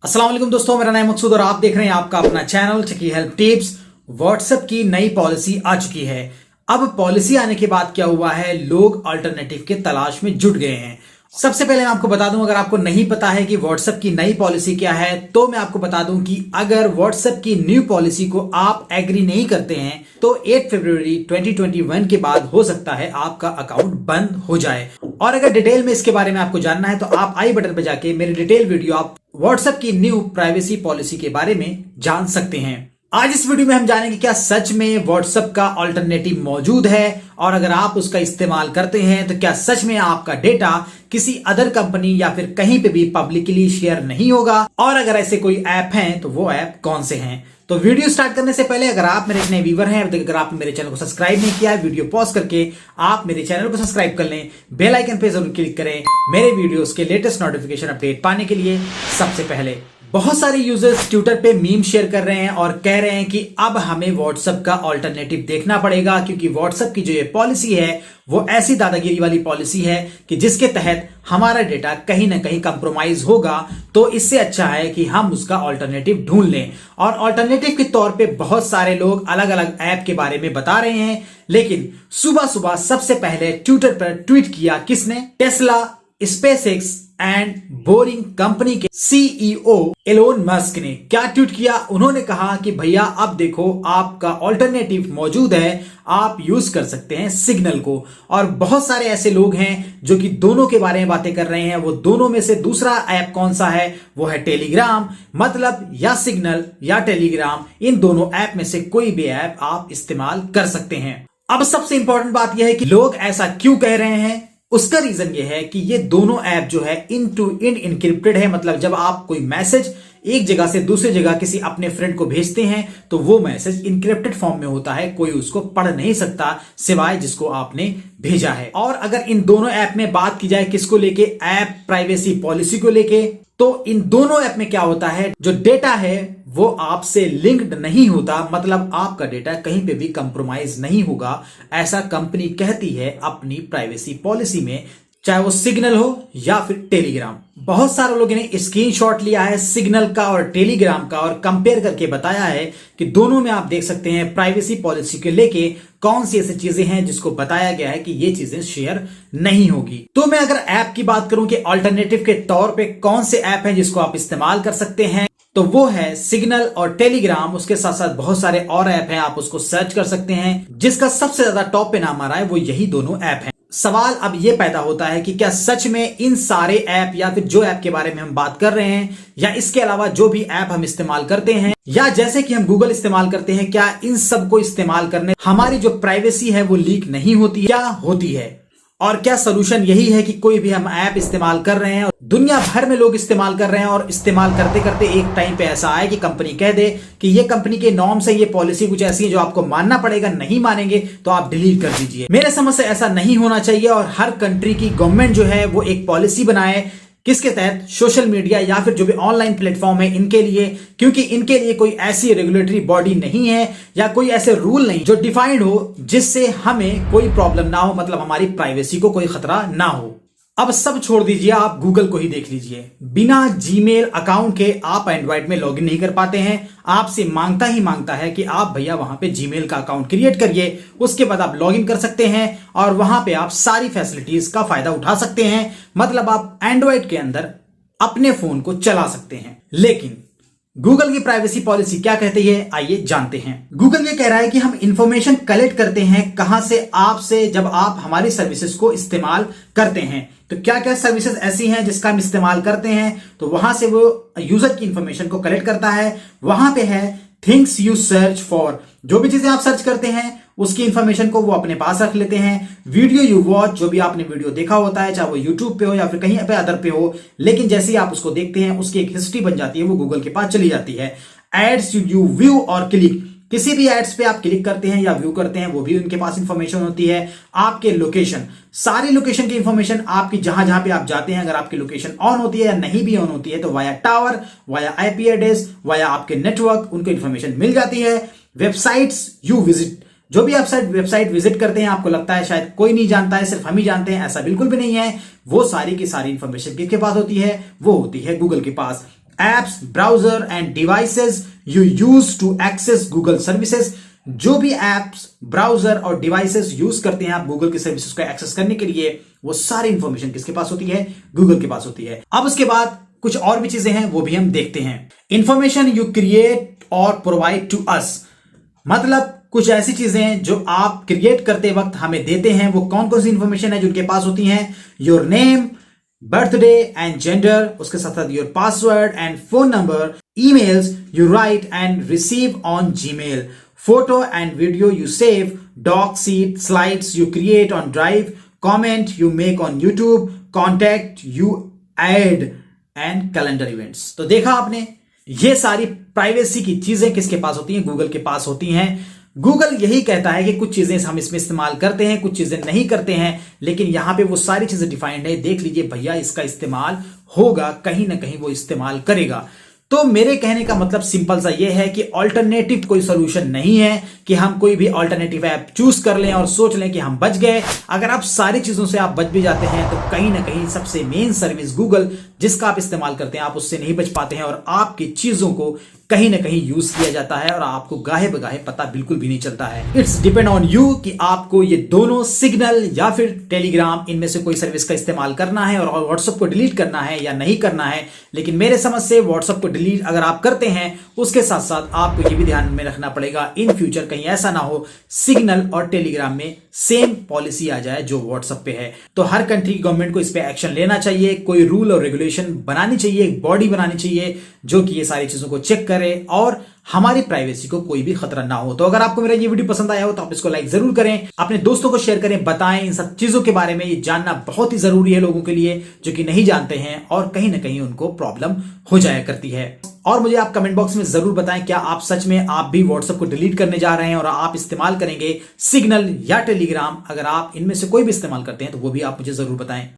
अस्सलाम वालेकुम दोस्तों, मेरा नाम मकसूद और आप देख रहे हैं आपका अपना चैनल चकी हेल्प टिप्स। व्हाट्सएप की नई पॉलिसी आ चुकी है। अब पॉलिसी आने के बाद क्या हुआ है, लोग अल्टरनेटिव के तलाश में जुट गए हैं। सबसे पहले मैं आपको बता दूं, अगर आपको नहीं पता है कि व्हाट्सएप की नई पॉलिसी क्या है, तो मैं आपको बता दूं कि अगर व्हाट्सएप की न्यू पॉलिसी को आप एग्री नहीं करते हैं तो 8 फरवरी 2021 के बाद हो सकता है आपका अकाउंट बंद हो जाए। और अगर डिटेल में इसके बारे में आपको जानना है तो आप आई बटन पर जाके मेरी डिटेल वीडियो आप व्हाट्सएप की न्यू प्राइवेसी पॉलिसी के बारे में जान सकते हैं। आज इस वीडियो में हम जानेंगे क्या सच में व्हाट्सएप का अल्टरनेटिव मौजूद है, और अगर आप उसका इस्तेमाल करते हैं तो क्या सच में आपका डेटा किसी अदर कंपनी या फिर कहीं पे भी पब्लिकली शेयर नहीं होगा, और अगर ऐसे कोई ऐप हैं तो वो ऐप कौन से हैं। तो वीडियो स्टार्ट करने से पहले अगर आप मेरे नए व्यूवर हैं, अगर आपने मेरे चैनल को सब्सक्राइब नहीं किया है, वीडियो पॉज करके आप मेरे चैनल को सब्सक्राइब कर लें, बेल आइकन पे जरूर क्लिक करें मेरे वीडियोस के लेटेस्ट नोटिफिकेशन अपडेट पाने के लिए सबसे पहले। बहुत सारे यूजर्स ट्विटर पे मीम शेयर कर रहे हैं और कह रहे हैं कि अब हमें व्हाट्सएप का अल्टरनेटिव देखना पड़ेगा, क्योंकि व्हाट्सएप की जो ये पॉलिसी है वो ऐसी दादागिरी वाली पॉलिसी है कि जिसके तहत हमारा डेटा कहीं ना कहीं कंप्रोमाइज होगा। तो इससे अच्छा है कि हम उसका अल्टरनेटिव ढूंढ लें। और अल्टरनेटिव के तौर पे बहुत सारे लोग अलग अलग ऐप के बारे में बता रहे हैं, लेकिन सुबह सुबह सबसे पहले ट्विटर पर ट्वीट किया किसने? Tesla, SpaceX and boring company के सीईओ एलोन मस्क ने। क्या ट्वीट किया? उन्होंने कहा कि भैया अब देखो आपका अल्टरनेटिव मौजूद है, आप यूज कर सकते हैं सिग्नल को। और बहुत सारे ऐसे लोग हैं जो कि दोनों के बारे में बातें कर रहे हैं। वो दोनों में से दूसरा ऐप कौन सा है? वो है टेलीग्राम। मतलब या सिग्नल या टेलीग्राम, इन दोनों ऐप में से कोई भी ऐप आप इस्तेमाल कर सकते हैं। अब सबसे इंपॉर्टेंट बात यह है कि लोग ऐसा क्यों कह रहे हैं। उसका रीजन ये है कि ये दोनों ऐप जो है इंड टू इंड इनक्रिप्टेड है। मतलब जब आप कोई मैसेज एक जगह से दूसरी जगह किसी अपने फ्रेंड को भेजते हैं तो वो मैसेज इनक्रिप्टेड फॉर्म में होता है, कोई उसको पढ़ नहीं सकता सिवाय जिसको आपने भेजा है। और अगर इन दोनों ऐप में बात की जाए किसको लेके, ऐप प्राइवेसी पॉलिसी को लेके, तो इन दोनों ऐप में क्या होता है, जो डेटा है वो आपसे लिंक्ड नहीं होता। मतलब आपका डेटा कहीं पे भी कंप्रोमाइज नहीं होगा, ऐसा कंपनी कहती है अपनी प्राइवेसी पॉलिसी में, चाहे वो सिग्नल हो या फिर टेलीग्राम। बहुत सारे लोगों ने स्क्रीनशॉट लिया है सिग्नल का और टेलीग्राम का और कंपेयर करके बताया है कि दोनों में आप देख सकते हैं प्राइवेसी पॉलिसी के लेके कौन सी ऐसी चीजें हैं जिसको बताया गया है कि ये चीजें शेयर नहीं होगी। तो मैं अगर ऐप की बात करूं कि अल्टरनेटिव के तौर पे कौन से ऐप हैं जिसको आप इस्तेमाल कर सकते हैं, तो वो है सिग्नल और टेलीग्राम। उसके साथ साथ बहुत सारे और ऐप हैं, आप उसको सर्च कर सकते हैं। जिसका सबसे ज्यादा टॉप पे नाम आ रहा है वो यही दोनों ऐप हैं। सवाल अब ये पैदा होता है कि क्या सच में इन सारे ऐप या फिर जो ऐप के बारे में हम बात कर रहे हैं या इसके अलावा जो भी ऐप हम इस्तेमाल करते हैं, या जैसे कि हम गूगल इस्तेमाल करते हैं, क्या इन सब को इस्तेमाल करने हमारी जो प्राइवेसी है वो लीक नहीं होती, क्या होती है? और क्या सोल्यूशन यही है कि कोई भी हम ऐप इस्तेमाल कर रहे हैं, दुनिया भर में लोग इस्तेमाल कर रहे हैं और इस्तेमाल करते करते एक टाइम पे ऐसा आए कि कंपनी कह दे कि ये कंपनी के नॉर्म्स है, ये पॉलिसी कुछ ऐसी है जो आपको मानना पड़ेगा, नहीं मानेंगे तो आप डिलीट कर दीजिए। मेरे समझ से ऐसा नहीं होना चाहिए और हर कंट्री की गवर्नमेंट जो है वो एक पॉलिसी बनाए किसके तहत, सोशल मीडिया या फिर जो भी ऑनलाइन प्लेटफॉर्म है इनके लिए, क्योंकि इनके लिए कोई ऐसी रेगुलेटरी बॉडी नहीं है या कोई ऐसे रूल नहीं जो डिफाइंड हो जिससे हमें कोई प्रॉब्लम ना हो, मतलब हमारी प्राइवेसी को कोई खतरा ना हो। अब सब छोड़ दीजिए, आप गूगल को ही देख लीजिए। बिना जीमेल अकाउंट के आप एंड्रॉइड में लॉगिन नहीं कर पाते हैं। आपसे मांगता ही मांगता है कि आप भैया वहां पे जीमेल का अकाउंट क्रिएट करिए, उसके बाद आप लॉगिन कर सकते हैं और वहां पे आप सारी फैसिलिटीज का फायदा उठा सकते हैं। मतलब आप एंड्रॉइड के अंदर अपने फोन को चला सकते हैं। लेकिन गूगल की प्राइवेसी पॉलिसी क्या कहती है, आइए जानते हैं। गूगल ये कह रहा है कि हम इंफॉर्मेशन कलेक्ट करते हैं कहां से, आपसे, जब आप हमारी सर्विसेज को इस्तेमाल करते हैं। तो क्या क्या सर्विसेज ऐसी हैं जिसका हम इस्तेमाल करते हैं, तो वहां से वो यूजर की इंफॉर्मेशन को कलेक्ट करता है। वहां पे है थिंग्स यू सर्च फॉर, जो भी चीजें आप सर्च करते हैं उसकी इंफॉर्मेशन को वो अपने पास रख लेते हैं। वीडियो यू वॉच, जो भी आपने वीडियो देखा होता है, चाहे वो यूट्यूब पे हो या फिर कहीं पे अदर पे हो, लेकिन जैसे ही आप उसको देखते हैं उसकी एक हिस्ट्री बन जाती है, वो गूगल के पास चली जाती है। एड्स यू व्यू और क्लिक, किसी भी एड्स पे आप क्लिक करते हैं या व्यू करते हैं वो भी उनके पास इंफॉर्मेशन होती है। आपके लोकेशन, सारी लोकेशन की इंफॉर्मेशन आपकी जहां जहां पे आप जाते हैं, अगर आपकी लोकेशन ऑन होती है या नहीं भी ऑन होती है तो via tower, via IP address, via आपके नेटवर्क उनको इंफॉर्मेशन मिल जाती है। वेबसाइट्स यू विजिट, जो भी आप वेबसाइट विजिट करते हैं, आपको लगता है शायद कोई नहीं जानता है, सिर्फ हम ही जानते हैं, ऐसा बिल्कुल भी नहीं है। वो सारी की सारी इंफॉर्मेशन किसके पास होती है, वो होती है गूगल के पास। Apps, browser and devices you use to access Google services. जो भी एप्स, ब्राउजर और डिवाइसेस यूज करते हैं आप गूगल की सर्विसेज को एक्सेस करने के लिए, वो सारी इंफॉर्मेशन किसके पास होती है? गूगल के पास होती है। अब उसके बाद कुछ और भी चीजें हैं, वो भी हम देखते हैं। इंफॉर्मेशन यू क्रिएट और प्रोवाइड टू अस, मतलब कुछ ऐसी चीजें जो आप क्रिएट करते वक्त हमें देते हैं। वो कौन कौन सी इंफॉर्मेशन है जो उनके पास होती हैं? Your name, birthday and gender, उसके साथ साथ your password and phone number, emails you write and receive on Gmail, photo and video you save, doc sheet, slides you create on drive, comment you make on YouTube, contact you add and calendar events. तो देखा आपने, ये सारी privacy की चीजें किसके पास होती हैं? गूगल के पास होती हैं। गूगल यही कहता है कि कुछ चीजें हम इसमें इस्तेमाल करते हैं, कुछ चीजें नहीं करते हैं, लेकिन यहां पे वो सारी चीजें डिफाइंड है। देख लीजिए भैया, इसका इस्तेमाल होगा, कहीं ना कहीं वो इस्तेमाल करेगा। तो मेरे कहने का मतलब सिंपल सा ये है कि ऑल्टरनेटिव कोई सोल्यूशन नहीं है कि हम कोई भी ऑल्टरनेटिव ऐप चूज कर लें और सोच लें कि हम बच गए। अगर आप सारी चीजों से आप बच भी जाते हैं तो कहीं ना कहीं सबसे मेन सर्विस गूगल जिसका आप इस्तेमाल करते हैं, आप उससे नहीं बच पाते हैं और आपकी चीजों को कहीं ना कहीं यूज किया जाता है और आपको गाहे बगाहे पता बिल्कुल भी नहीं चलता है। इट्स डिपेंड ऑन यू कि आपको ये दोनों, सिग्नल या फिर टेलीग्राम, इनमें से कोई सर्विस का इस्तेमाल करना है और व्हाट्सएप को डिलीट करना है या नहीं करना है। लेकिन मेरे समझ से व्हाट्सएप को डिलीट अगर आप करते हैं, उसके साथ साथ आपको ये भी ध्यान में रखना पड़ेगा इन फ्यूचर कहीं ऐसा ना हो सिग्नल और टेलीग्राम में सेम पॉलिसी आ जाए जो व्हाट्सएप पे है। तो हर कंट्री की गवर्नमेंट को इस पे एक्शन लेना चाहिए, कोई रूल और रेगुलेशन बनानी चाहिए, एक बॉडी बनानी चाहिए जो कि ये सारी चीजों को चेक करे और हमारी प्राइवेसी को कोई भी खतरा ना हो। तो अगर आपको मेरा ये वीडियो पसंद आया हो तो आप इसको लाइक जरूर करें, अपने दोस्तों को शेयर करें, बताएं इन सब चीजों के बारे में। ये जानना बहुत ही जरूरी है लोगों के लिए जो कि नहीं जानते हैं और कहीं ना कहीं उनको प्रॉब्लम हो जाया करती है। और मुझे आप कमेंट बॉक्स में जरूर बताएं, क्या आप सच में आप भी व्हाट्सएप को डिलीट करने जा रहे हैं और आप इस्तेमाल करेंगे सिग्नल या टेलीग्राम? अगर आप इनमें से कोई भी इस्तेमाल करते हैं तो वो भी आप मुझे जरूर बताएं।